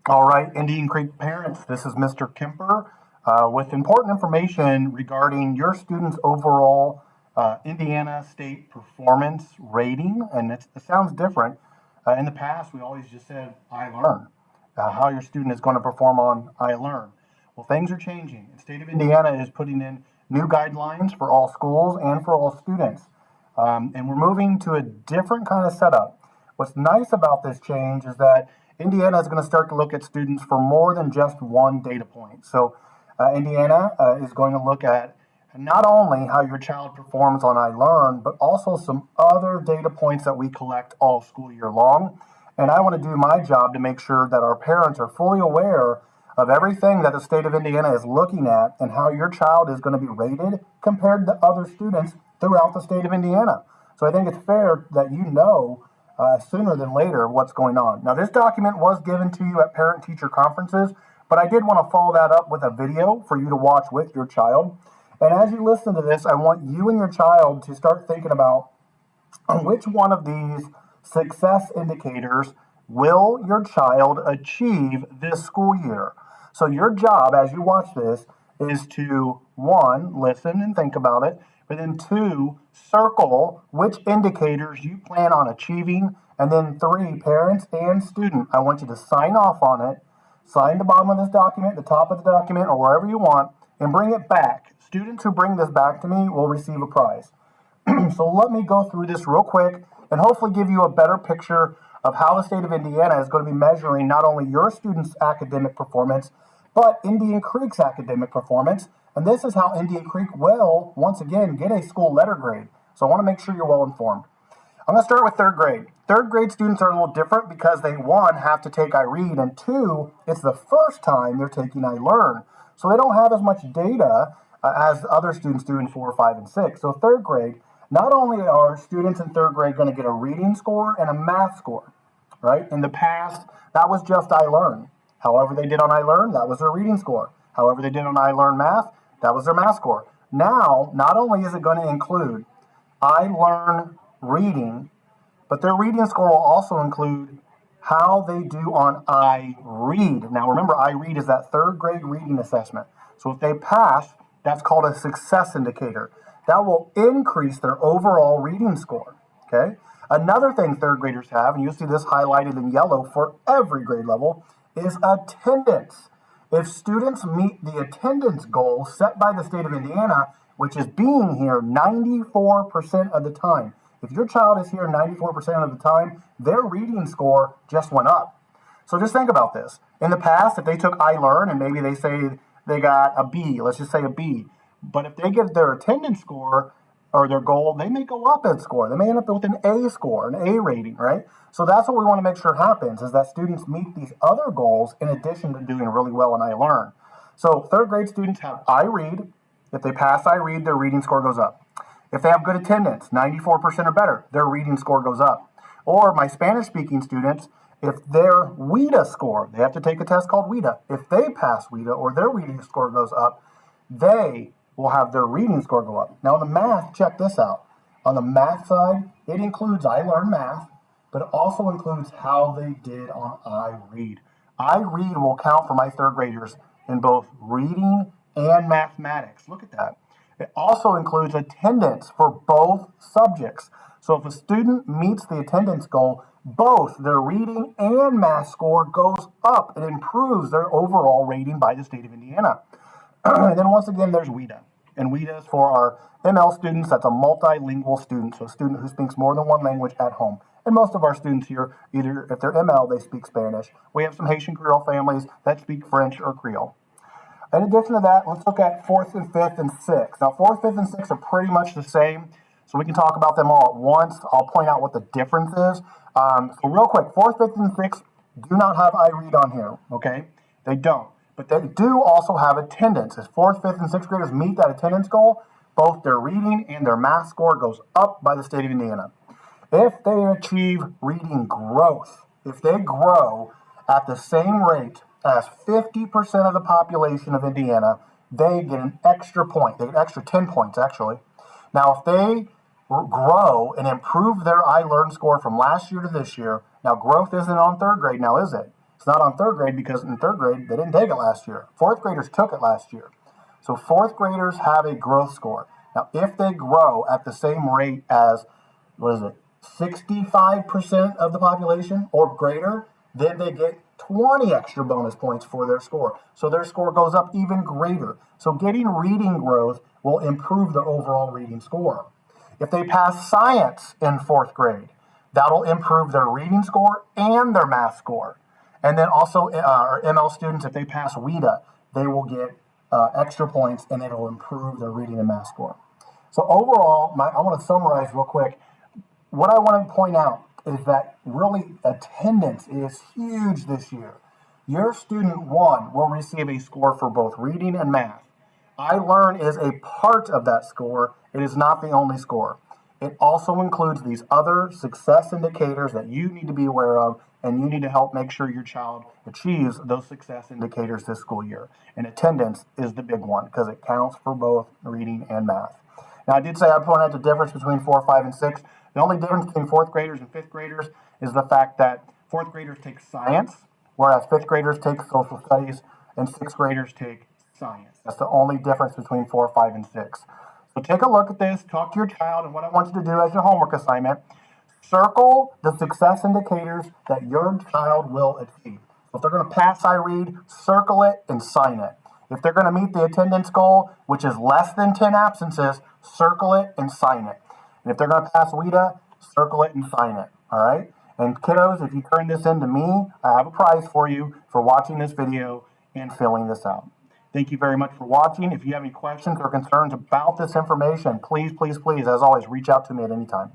All right, Indian Creek parents, this is Mr. Kemper with important information regarding your student's overall Indiana State performance rating. And it sounds different. In the past, we always just said, I learn, how your student is going to perform on I learn. Well, things are changing. The state of Indiana is putting in new guidelines for all schools and for all students. And we're moving to a different kind of setup. What's nice about this change is that Indiana is going to start to look at students for more than just one data point. So, Indiana is going to look at not only how your child performs on iLearn, but also some other data points that we collect all school year long. And I want to do my job to make sure that our parents are fully aware of everything that the state of Indiana is looking at and how your child is going to be rated compared to other students throughout the state of Indiana. So I think it's fair that you know sooner than later what's going on. Now, this document was given to you at parent-teacher conferences, but I did want to follow that up with a video for you to watch with your child. And as you listen to this, I want you and your child to start thinking about which one of these success indicators will your child achieve this school year. So your job as you watch this is to, one, listen and think about it, but then two, circle which indicators you plan on achieving, and then three, parents and student, I want you to sign off on it, sign the bottom of this document, the top of the document, or wherever you want, and bring it back. Students who bring this back to me will receive a prize. So let me go through this real quick and hopefully give you a better picture of how the state of Indiana is going to be measuring not only your students' academic performance, but Indian Creek's academic performance. And this is how Indian Creek will, once again, get a school letter grade. So I want to make sure you're well informed. I'm going to start with third grade. Third grade students are a little different because they, one, have to take iRead, and two, it's the first time they're taking iLearn. So they don't have as much data as other students do in 4, 5, and 6. So third grade, not only are students in third grade going to get a reading score and a math score, right? In the past, that was just iLearn. However they did on iLearn, that was their reading score. However they did on iLearn Math, that was their math score. Now, not only is it going to include iLearn reading, but their reading score will also include how they do on iRead. Now, remember, iRead is that third grade reading assessment. So if they pass, that's called a success indicator. That will increase their overall reading score. Okay. Another thing third graders have, and you'll see this highlighted in yellow for every grade level, is attendance. If students meet the attendance goal set by the state of Indiana, which is being here 94% of the time, if your child is here 94% of the time, their reading score just went up. So just think about this. In the past, if they took iLearn and maybe they say they got a B, let's just say a B, but if they get their attendance score or their goal, they may go up in score. They may end up with an A score, an A rating, right? So that's what we want to make sure happens is that students meet these other goals in addition to doing really well in iLearn. So third grade students have iRead. If they pass iRead, their reading score goes up. If they have good attendance, 94% or better, their reading score goes up. Or my Spanish-speaking students, if their WIDA score, they have to take a test called WIDA. If they pass WIDA or their reading score goes up, they will have their reading score go up. Now, the math, check this out. On the math side, it includes iLearn Math, but it also includes how they did on iRead. iRead will count for my third graders in both reading and mathematics. Look at that. It also includes attendance for both subjects. So if a student meets the attendance goal, both their reading and math score goes up. It improves their overall rating by the state of Indiana. And then once again, there's WIDA. And WIDA is for our ML students. That's a multilingual student, so a student who speaks more than one language at home. And most of our students here, either if they're ML, they speak Spanish. We have some Haitian Creole families that speak French or Creole. In addition to that, let's look at fourth and fifth and sixth. Now, fourth, fifth, and sixth are pretty much the same, so we can talk about them all at once. I'll point out what the difference is. So real quick, fourth, fifth, and sixth do not have iRead on here, okay? They don't. But they do also have attendance. As fourth, fifth, and sixth graders meet that attendance goal, both their reading and their math score goes up by the state of Indiana. If they achieve reading growth, if they grow at the same rate as 50% of the population of Indiana, they get an extra point. They get an extra 10 points, actually. Now, if they grow and improve their iLearn score from last year to this year, now growth isn't on third grade now, is it? It's not on third grade because in third grade, they didn't take it last year. Fourth graders took it last year. So fourth graders have a growth score. Now, if they grow at the same rate as, 65% of the population or greater, then they get 20 extra bonus points for their score. So their score goes up even greater. So getting reading growth will improve their overall reading score. If they pass science in fourth grade, that'll improve their reading score and their math score. And then also, our ML students, if they pass WIDA, they will get extra points and it'll improve their reading and math score. So overall, I want to summarize real quick. What I want to point out is that really attendance is huge this year. Your student one will receive a score for both reading and math. iLearn is a part of that score. It is not the only score. It also includes these other success indicators that you need to be aware of, and you need to help make sure your child achieves those success indicators this school year. And attendance is the big one because it counts for both reading and math. Now, I did say I'd point out the difference between 4, 5, and 6. The only difference between fourth graders and fifth graders is the fact that fourth graders take science, whereas fifth graders take social studies, and sixth graders take science. That's the only difference between 4, 5, and 6. So take a look at this, talk to your child, and what I want you to do as your homework assignment, circle the success indicators that your child will achieve. So if they're going to pass iRead, circle it and sign it. If they're going to meet the attendance goal, which is less than 10 absences, circle it and sign it. And if they're going to pass WIDA, circle it and sign it. All right? And kiddos, if you turn this in to me, I have a prize for you for watching this video and filling this out. Thank you very much for watching. If you have any questions or concerns about this information, please, please, please, as always, reach out to me at any time.